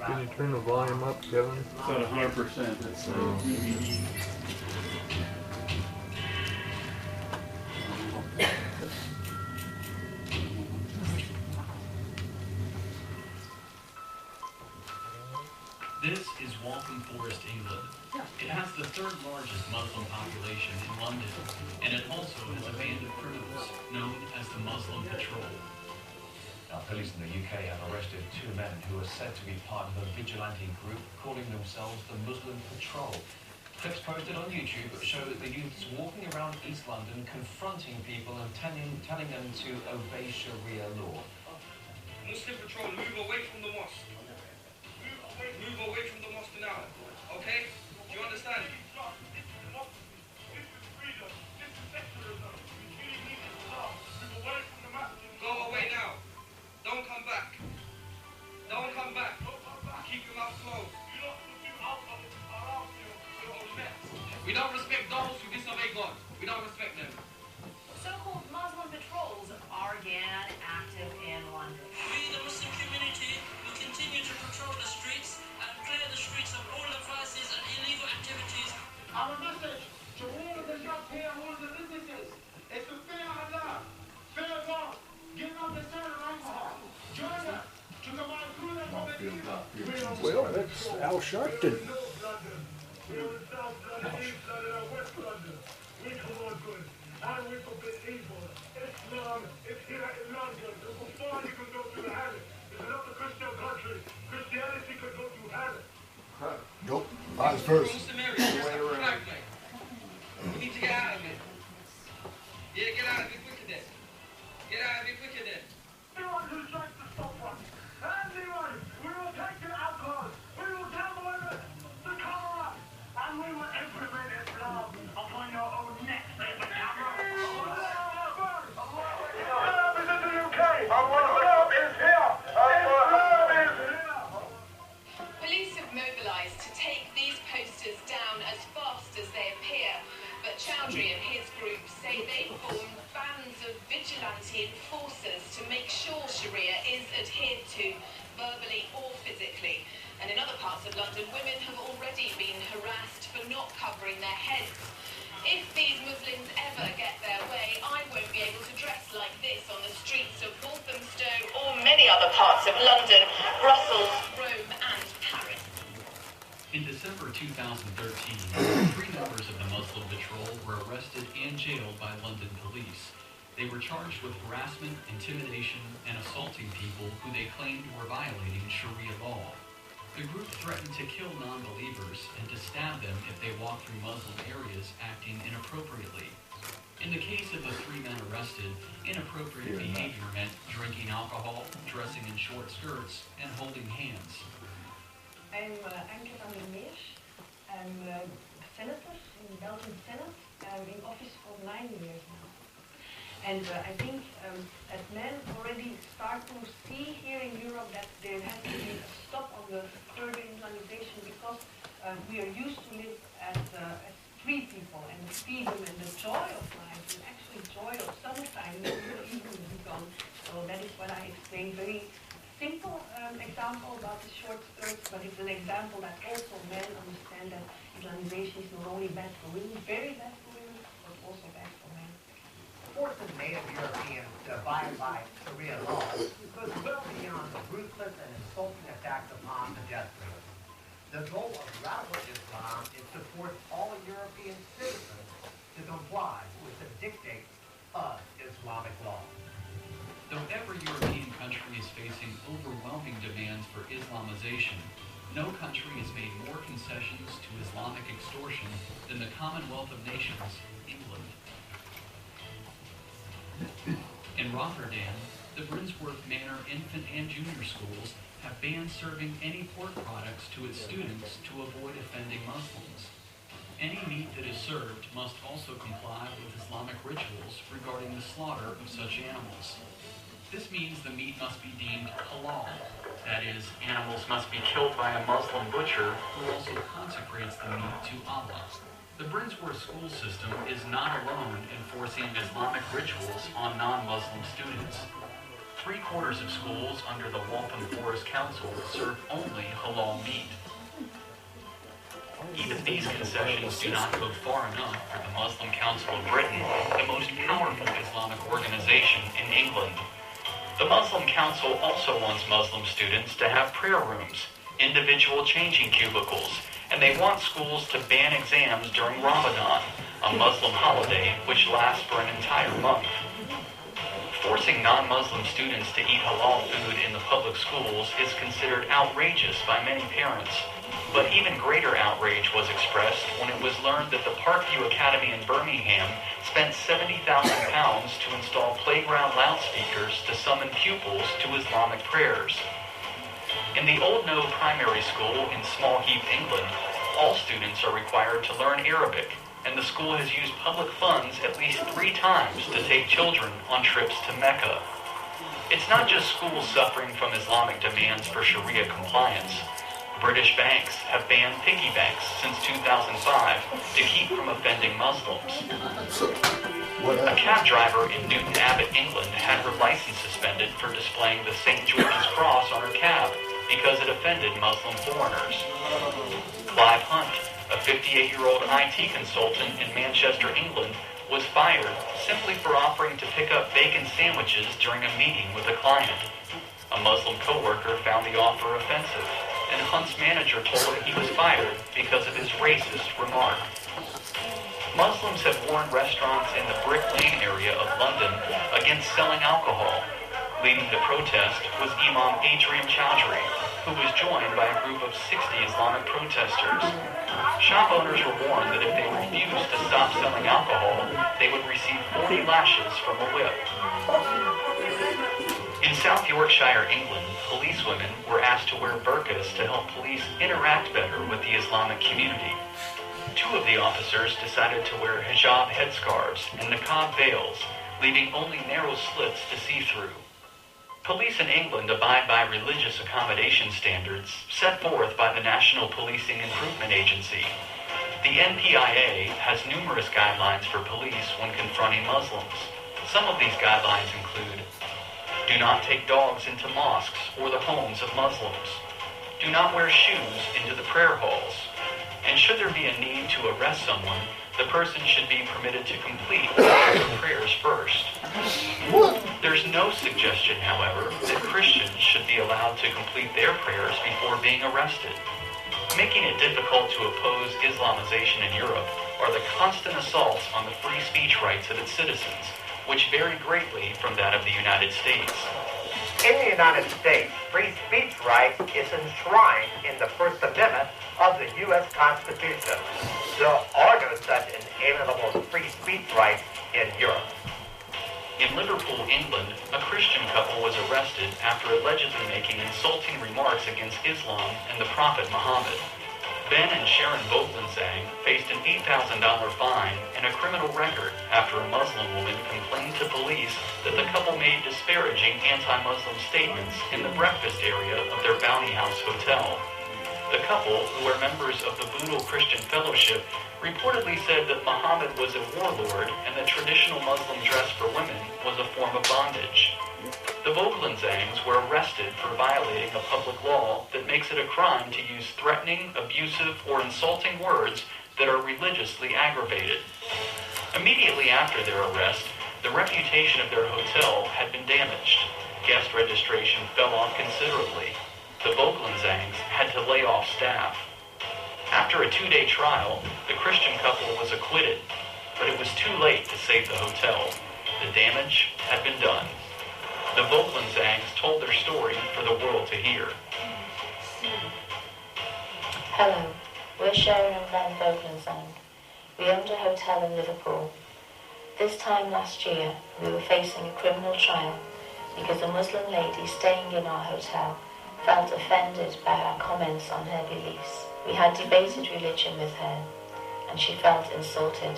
Can you turn the volume up, Kevin? It's at 100%. It's This is Waltham Forest, England. It has the third largest Muslim population in London, and it also has a band of criminals known as the Muslim Patrol. Now, police in the UK have arrested two men who are said to be part of a vigilante group calling themselves the Muslim Patrol. Clips posted on YouTube show that the youths walking around East London confronting people and telling them to obey Sharia law. Muslim Patrol, move away from the mosque. Move away from the mosque now, okay? Do you understand? This is freedom. This is secularism. We really need Islam. Move away from the masjid. Go away now. Don't come back. Don't come back. Keep your mouth closed. We don't respect those who disobey God. We don't respect them. So-called Muslim patrols are again active in London. We, the Muslim community, will continue to patrol the streets and clear the streets of all the vices and illegal activities. Our message to all of the shops here, all of the businesses, is to fear Allah, fear God, give up the sin and alcohol, join us to combine through the community. Well, that's Al Sharpton. We are in South London, East London, and West London. We promote good, and we forbid evil. Islam is here in London. Before you can go to the Harris, it's not a Christian country. Christianity could go to Harris. Nope, eyes first. We need to get out of it. Yeah, get out of it quicker then. Get out of it quicker then. Anyone who tries to stop us, anyone, we will take your alcohol. We will tell the women to cover up, and we will implement Islam upon your own necks. Islam is in the UK. Islam is here. Islam is here. Police have mobilised to take these posters down as fast as they appear, but Chowdhury and his group say they've formed bands of vigilante enforcers to make sure Sharia is adhered to, verbally or physically. And in other parts of London, women have already been harassed for not covering their heads. If these Muslims ever get their way, I won't be able to dress like this on the streets of Walthamstow or many other parts of London, Brussels, Rome and Paris. In December 2013, 3 members of the Muslim Patrol were arrested and jailed by London police. They were charged with harassment, intimidation, and assaulting people who they claimed were violating Sharia law. The group threatened to kill non-believers and to stab them if they walked through Muslim areas acting inappropriately. In the case of the 3 men arrested, inappropriate behavior meant drinking alcohol, dressing in short skirts, and holding hands. I'm Anke van der Meers. I'm a senator in the Belgian Senate. I'm in office for 9 years now. And I think that men already start to see here in Europe that there has to be a stop on the further Islamization because we are used to live as free people, and the freedom and the joy of life, and actually joy of summertime even begun. So that is what I explained. Very simple example about the short skirts, but it's an example that also men understand that Islamization is not only bad for women, very bad for women, but also bad for men. Forcing native Europeans to abide by Sharia law goes well beyond the ruthless and insulting attacks upon pedestrians. The goal of radical Islam is to force all European citizens to comply with the dictates of Islamic law. Though every European country is facing overwhelming demands for Islamization, no country has made more concessions to Islamic extortion than the Commonwealth of Nations, England. In Rotterdam, the Brinsworth Manor infant and junior schools have banned serving any pork products to its students to avoid offending Muslims. Any meat that is served must also comply with Islamic rituals regarding the slaughter of such animals. This means the meat must be deemed halal. That is, animals must be killed by a Muslim butcher who also consecrates the meat to Allah. The Brinsworth school system is not alone in enforcing Islamic rituals on non-Muslim students. 3/4 of schools under the Waltham Forest Council serve only halal meat. Even these concessions do not go far enough for the Muslim Council of Britain, the most powerful Islamic organization in England. The Muslim Council also wants Muslim students to have prayer rooms, individual changing cubicles, and they want schools to ban exams during Ramadan, a Muslim holiday which lasts for an entire month. Forcing non-Muslim students to eat halal food in the public schools is considered outrageous by many parents. But even greater outrage was expressed when it was learned that the Parkview Academy in Birmingham spent £70,000 to install playground loudspeakers to summon pupils to Islamic prayers. In the Old No Primary School in Small Heath, England, all students are required to learn Arabic, and the school has used public funds at least 3 times to take children on trips to Mecca. It's not just schools suffering from Islamic demands for Sharia compliance. British banks have banned piggy banks since 2005 to keep from offending Muslims. A cab driver in Newton Abbot, England had her license suspended for displaying the St. George's Cross on her cab because it offended Muslim foreigners. Clive Hunt, a 58-year-old IT consultant in Manchester, England, was fired simply for offering to pick up bacon sandwiches during a meeting with a client. A Muslim coworker found the offer offensive, and Hunt's manager told him he was fired because of his racist remark. Muslims have warned restaurants in the Brick Lane area of London against selling alcohol. Leading the protest was Imam Adrian Chowdhury, who was joined by a group of 60 Islamic protesters. Shop owners were warned that if they refused to stop selling alcohol, they would receive 40 lashes from a whip. In South Yorkshire, England, policewomen were asked to wear burqas to help police interact better with the Islamic community. 2 of the officers decided to wear hijab headscarves and niqab veils, leaving only narrow slits to see through. Police in England abide by religious accommodation standards set forth by the National Policing Improvement Agency. The NPIA has numerous guidelines for police when confronting Muslims. Some of these guidelines include: do not take dogs into mosques or the homes of Muslims. Do not wear shoes into the prayer halls. And should there be a need to arrest someone, the person should be permitted to complete their prayers first. There's no suggestion, however, that Christians should be allowed to complete their prayers before being arrested. Making it difficult to oppose Islamization in Europe are the constant assaults on the free speech rights of its citizens, which vary greatly from that of the United States. In the United States, free speech rights is enshrined in the First Amendment of the U.S. Constitution. There are no such inalienable free speech rights in Europe. In Liverpool, England, a Christian couple was arrested after allegedly making insulting remarks against Islam and the Prophet Muhammad. Ben and Sharon Vogelenzang faced an $8,000 fine and a criminal record after a Muslim woman complained to police that the couple made disparaging anti-Muslim statements in the breakfast area of their Bounty House hotel. The couple, who are members of the Boodle Christian Fellowship, reportedly said that Muhammad was a warlord and that traditional Muslim dress for women was a form of bondage. The Vogelenzangs were arrested for violating a public law that makes it a crime to use threatening, abusive, or insulting words that are religiously aggravated. Immediately after their arrest, the reputation of their hotel had been damaged. Guest registration fell off considerably. The Vogelenzangs had to lay off staff. After a 2-day trial, the Christian couple was acquitted, but it was too late to save the hotel. The damage had been done. The Vogelenzangs told their story for the world to hear. Hello, we're Sharon and Len Vogelenzang. We owned a hotel in Liverpool. This time last year, we were facing a criminal trial because a Muslim lady staying in our hotel felt offended by our comments on her beliefs. We had debated religion with her, and she felt insulted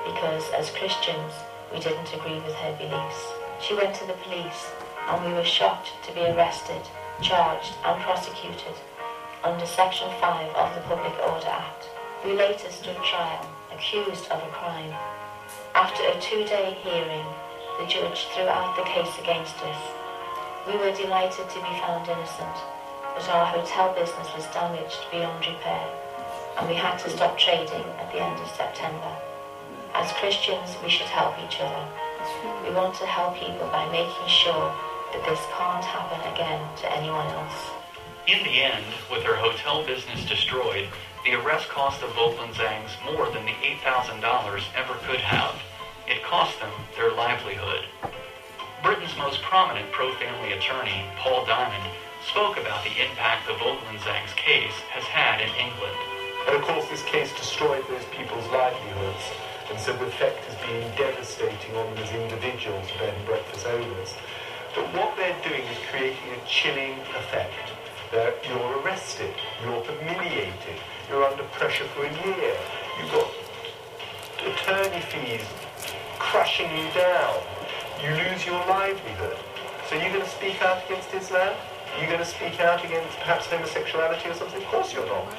because, as Christians, we didn't agree with her beliefs. She went to the police, and we were shocked to be arrested, charged, and prosecuted under Section 5 of the Public Order Act. We later stood trial, accused of a crime. After a 2-day hearing, the judge threw out the case against us. We were delighted to be found innocent, but our hotel business was damaged beyond repair, and we had to stop trading at the end of September. As Christians, we should help each other. We want to help people by making sure that this can't happen again to anyone else. In the end, with her hotel business destroyed, the arrest cost the Vogelenzangs more than the $8,000 ever could have. It cost them their livelihood. Britain's most prominent pro-family attorney, Paul Diamond, spoke about the impact the Vogelenzangs case has had in England. And of course this case destroyed those people's livelihoods, and so the effect has been devastating on them as individuals, bed and breakfast owners. But what they're doing is creating a chilling effect. You're arrested, you're humiliated, you're under pressure for a year, you've got attorney fees crushing you down, you lose your livelihood. So you're going to speak out against Islam? You're going to speak out against perhaps homosexuality or something? Of course you're not.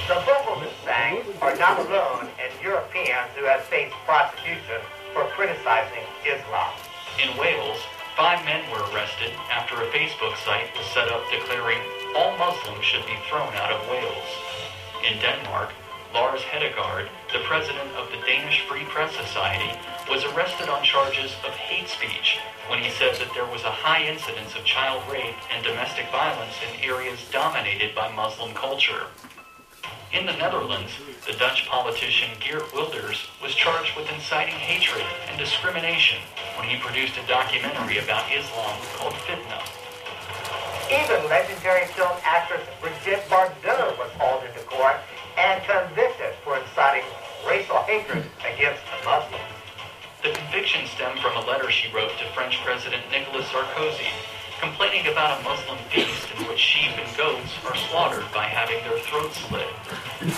The Vogelenzangs are not alone in Europeans who have faced prosecution for criticizing Islam. In Wales, 5 men were arrested after a Facebook site was set up declaring all Muslims should be thrown out of Wales. In Denmark, Lars Hedegaard, the president of the Danish Free Press Society, was arrested on charges of hate speech when he said that there was a high incidence of child rape and domestic violence in areas dominated by Muslim culture. In the Netherlands, the Dutch politician Geert Wilders was charged with inciting hatred and discrimination when he produced a documentary about Islam called Fitna. Even legendary film actress Brigitte Bardot was hauled into court and convicted for inciting racial hatred against Muslims. The conviction stemmed from a letter she wrote to French President Nicolas Sarkozy, complaining about a Muslim feast in which sheep and goats are slaughtered by having their throats slit.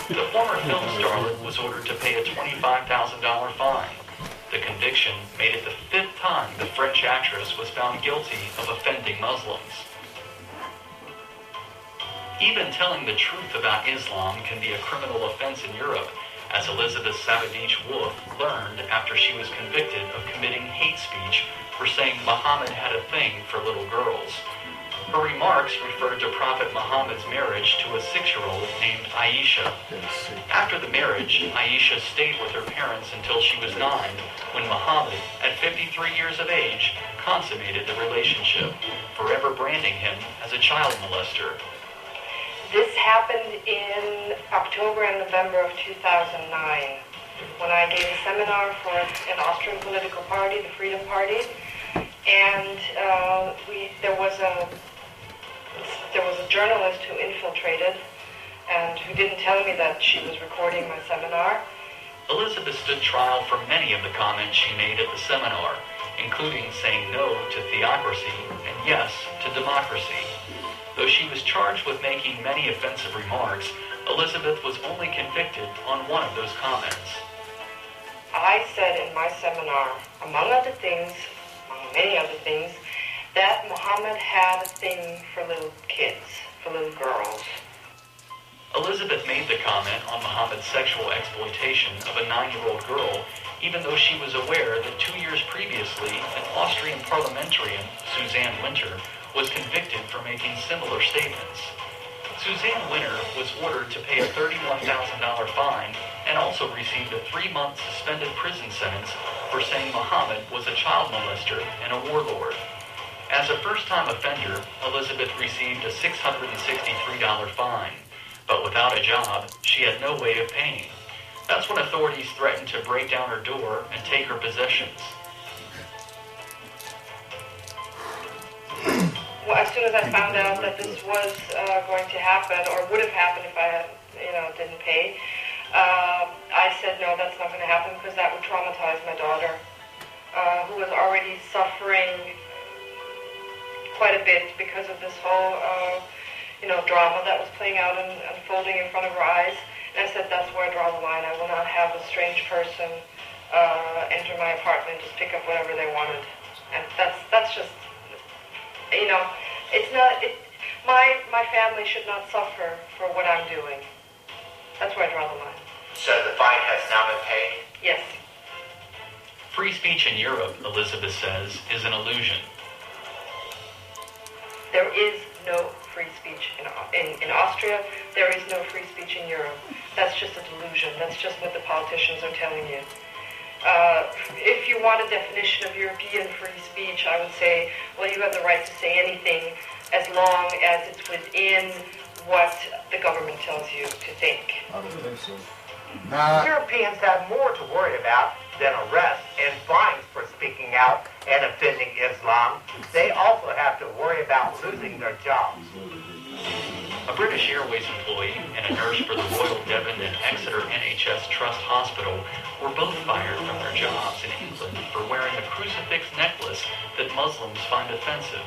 The former film star was ordered to pay a $25,000 fine. The conviction made it the 5th time the French actress was found guilty of offending Muslims. Even telling the truth about Islam can be a criminal offense in Europe, as Elizabeth Savage-Wolff learned after she was convicted of committing hate speech for saying Muhammad had a thing for little girls. Her remarks referred to Prophet Muhammad's marriage to a 6-year-old named Aisha. After the marriage, Aisha stayed with her parents until she was 9, when Muhammad, at 53 years of age, consummated the relationship, forever branding him as a child molester. This happened in October and November of 2009, when I gave a seminar for an Austrian political party, the Freedom Party, and there was a journalist who infiltrated and who didn't tell me that she was recording my seminar. Elizabeth stood trial for many of the comments she made at the seminar, including saying no to theocracy and yes to democracy. Though she was charged with making many offensive remarks, Elizabeth was only convicted on one of those comments. I said in my seminar, among many other things, that Muhammad had a thing for little kids, for little girls. Elizabeth made the comment on Muhammad's sexual exploitation of a 9-year-old girl, even though she was aware that 2 years previously, an Austrian parliamentarian, Suzanne Winter, was convicted for making similar statements. Suzanne Winter was ordered to pay a $31,000 fine and also received a 3-month suspended prison sentence for saying Muhammad was a child molester and a warlord. As a first-time offender, Elizabeth received a $663 fine, but without a job, she had no way of paying. That's when authorities threatened to break down her door and take her possessions. Well, as soon as I found out that this was going to happen, or would have happened if I didn't pay, I said, no, that's not going to happen because that would traumatize my daughter, who was already suffering quite a bit because of this whole, drama that was playing out and unfolding in front of her eyes. And I said, that's where I draw the line. I will not have a strange person enter my apartment, just pick up whatever they wanted. And that's just, it's not, my family should not suffer for what I'm doing. That's where I draw the line. So the fine has now been paid? Yes. Free speech in Europe, Elizabeth says, is an illusion. There is no free speech in Austria. There is no free speech in Europe. That's just a delusion. That's just what the politicians are telling you. If you want a definition of European free speech, I would say, well, you have the right to say anything as long as it's within what the government tells you to think. I don't think so. Europeans have more to worry about than arrests and fines for speaking out and offending Islam. They also have to worry about losing their jobs. A British Airways employee and a nurse for the Royal Devon and Exeter NHS Trust Hospital were both fired from their jobs in England for wearing a crucifix necklace that Muslims find offensive.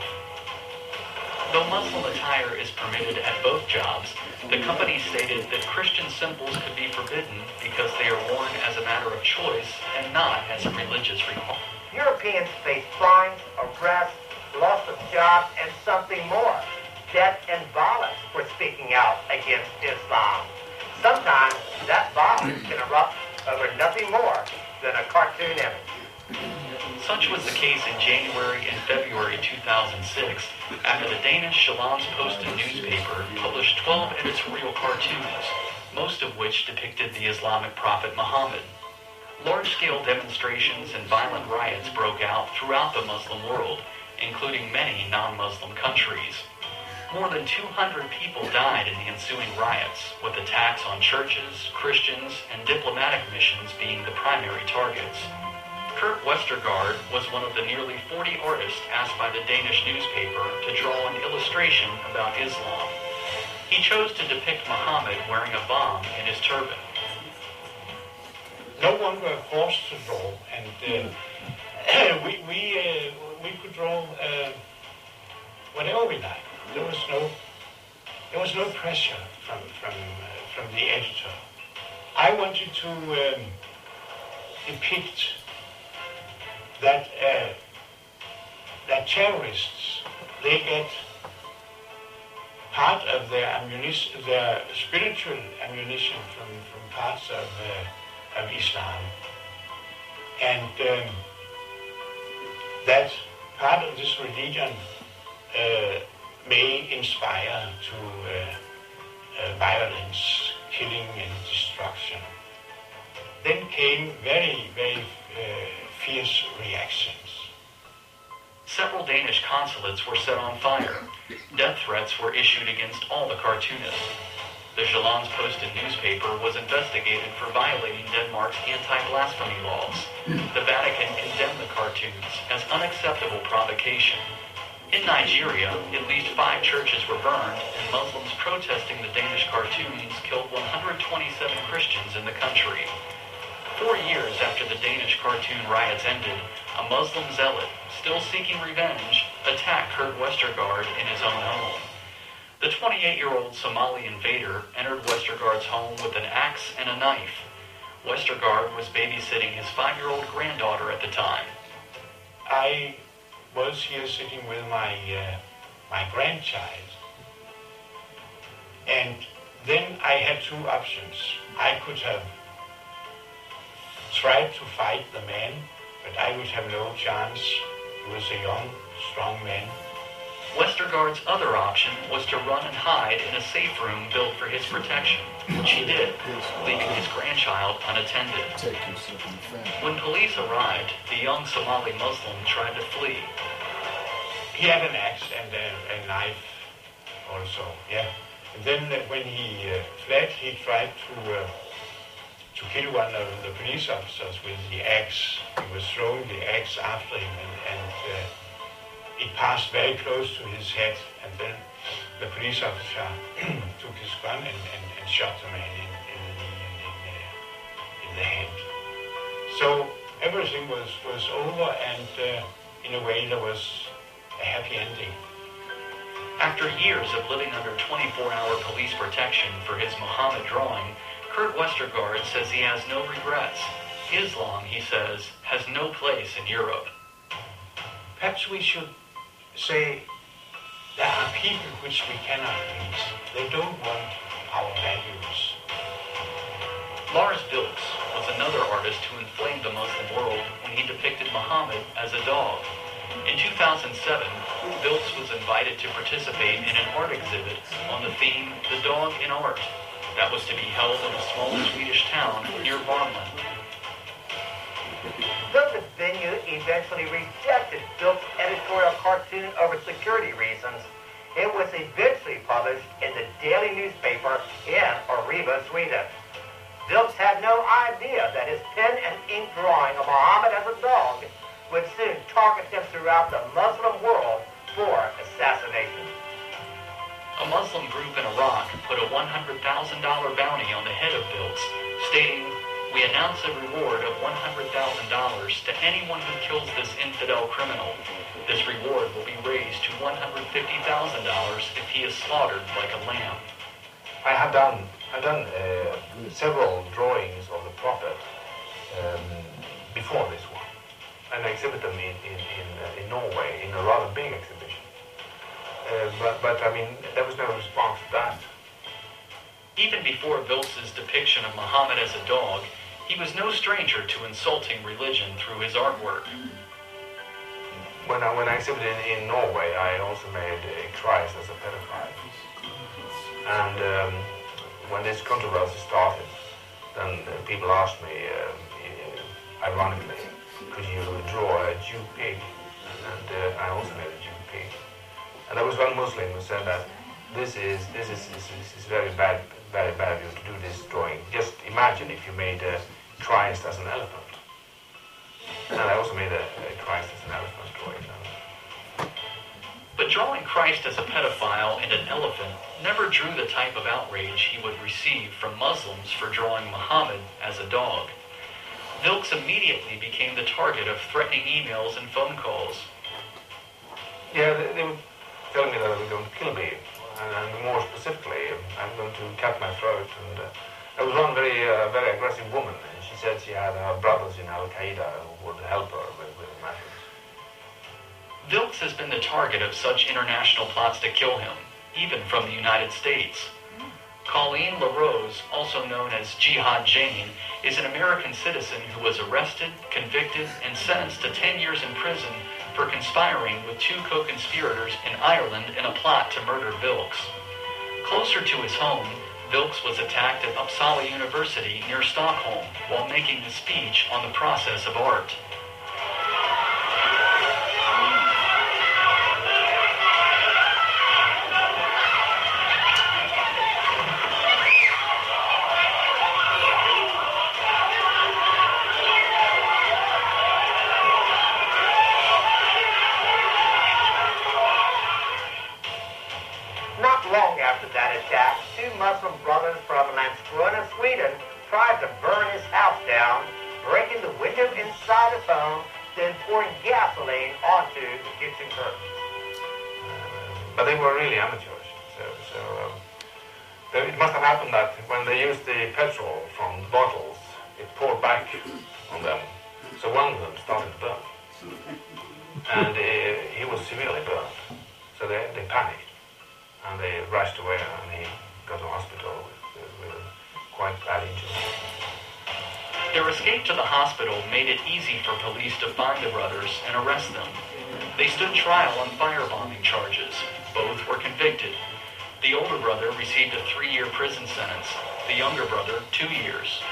Though Muslim attire is permitted at both jobs, the company stated that Christian symbols could be forbidden because they are worn as a matter of choice and not as a religious requirement. Europeans face fines, arrests, loss of jobs, and something more. Death and violence for speaking out against Islam. Sometimes that violence can erupt over nothing more than a cartoon image. Such was the case in January and February 2006 after the Danish Jyllands-Posten newspaper published 12 editorial cartoons, most of which depicted the Islamic prophet Muhammad. Large-scale demonstrations and violent riots broke out throughout the Muslim world, including many non-Muslim countries. More than 200 people died in the ensuing riots, with attacks on churches, Christians, and diplomatic missions being the primary targets. Kurt Westergaard was one of the nearly 40 artists asked by the Danish newspaper to draw an illustration about Islam. He chose to depict Muhammad wearing a bomb in his turban. No one were forced to draw, and we could draw whatever we liked. There was no pressure from the editor. I wanted to depict that terrorists, they get part of their ammunition, their spiritual ammunition from parts of Islam, and that part of this religion may inspire to violence, killing and destruction. Then came very, very fierce reactions. Several Danish consulates were set on fire. Death threats were issued against all the cartoonists. The Jyllands-Posten newspaper was investigated for violating Denmark's anti-blasphemy laws. The Vatican condemned the cartoons as unacceptable provocation. In Nigeria, at least 5 churches were burned, and Muslims protesting the Danish cartoons killed 127 Christians in the country. 4 years after the Danish cartoon riots ended, a Muslim zealot, still seeking revenge, attacked Kurt Westergaard in his own home. The 28-year-old Somali invader entered Westergaard's home with an axe and a knife. Westergaard was babysitting his 5-year-old granddaughter at the time. I was here sitting with my grandchild, and then I had 2 options. I could have tried to fight the man, but I would have no chance. He was a young, strong man. Westergaard's other option was to run and hide in a safe room built for his protection, which he did, leaving his grandchild unattended. When police arrived, the young Somali Muslim tried to flee. He had an axe and a knife also, yeah. And then when he fled, he tried to kill one of the police officers with the axe. He was throwing the axe after him, and it passed very close to his head, and then the police officer took his gun and shot the man in the head. So everything was over, and in a way there was a happy ending. After years of living under 24-hour police protection for his Muhammad drawing, Kurt Westergaard says he has no regrets. Islam, he says, has no place in Europe. Perhaps we should say there are people which we cannot please. They don't want our values. Lars Vilks was another artist who inflamed the Muslim world when he depicted Muhammad as a dog. In 2007, Vilks was invited to participate in an art exhibit on the theme The Dog in Art that was to be held in a small Swedish town near Warrning. The venue eventually rejected Vilks' editorial cartoon over security reasons. It was eventually published in the daily newspaper in Arriva, Sweden. Vilks had no idea that his pen and ink drawing of Muhammad as a dog would soon target him throughout the Muslim world for assassination. A Muslim group in Iraq put a $100,000 bounty on the head of Vilks, stating, "We announce a reward of $100,000 to anyone who kills this infidel criminal. This reward will be raised to $150,000 if he is slaughtered like a lamb." I have done several drawings of the Prophet before this one, and I exhibit them in Norway in a rather big exhibition. But I mean, there was no response to that. Even before Vilks' depiction of Muhammad as a dog, he was no stranger to insulting religion through his artwork. When I exhibited in Norway, I also made Christ as a pedophile. And when this controversy started, then people asked me, ironically, could you draw a Jew pig? And I also made a Jew pig. And there was one Muslim who said that this is very bad of you to do this drawing. Just imagine if you made Christ as an elephant. And I also made a Christ as an elephant drawing. But drawing Christ as a pedophile and an elephant never drew the type of outrage he would receive from Muslims for drawing Muhammad as a dog. Vilks immediately became the target of threatening emails and phone calls. Yeah, they were telling me that they were going to kill me, and more specifically, I'm going to cut my throat. And there was one very aggressive woman, and she said she had her brothers in Al-Qaeda who would help her with matters. Vilks has been the target of such international plots to kill him, even from the United States. Colleen LaRose, also known as Jihad Jane, is an American citizen who was arrested, convicted, and sentenced to 10 years in prison for conspiring with two co-conspirators in Ireland in a plot to murder Vilks. Closer to his home, Vilks was attacked at Uppsala University near Stockholm while making a speech on the process of art. Long after that attack, two Muslim brothers from Landskrona, Sweden, tried to burn his house down, breaking the window inside his home, then pouring gasoline onto the kitchen curtains. But they were really amateurs, so it must have happened that when they used the petrol from bottles, it poured back on them. So one of them started to burn, and he was severely burned. So they panicked. And they rushed away, and he got to hospital with quite bad injuries. Their escape to the hospital made it easy for police to find the brothers and arrest them. They stood trial on firebombing charges. Both were convicted. The older brother received a 3-year prison sentence. The younger brother, 2 years.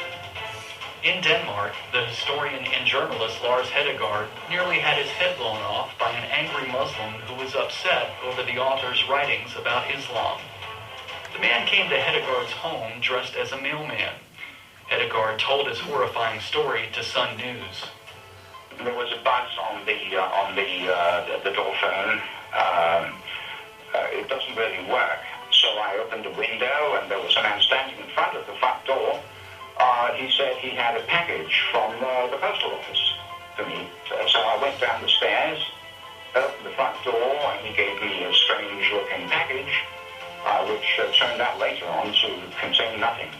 In Denmark, the historian and journalist Lars Hedegaard nearly had his head blown off by an angry Muslim who was upset over the author's writings about Islam. The man came to Hedegaard's home dressed as a mailman. Hedegaard told his horrifying story to Sun News. There was a buzz on the door phone. It doesn't really work. So I opened the window, and there was a man standing in front of the front door. He said he had a package from the postal office for me. So I went down the stairs, opened the front door, and he gave me a strange-looking package, which turned out later on to contain nothing.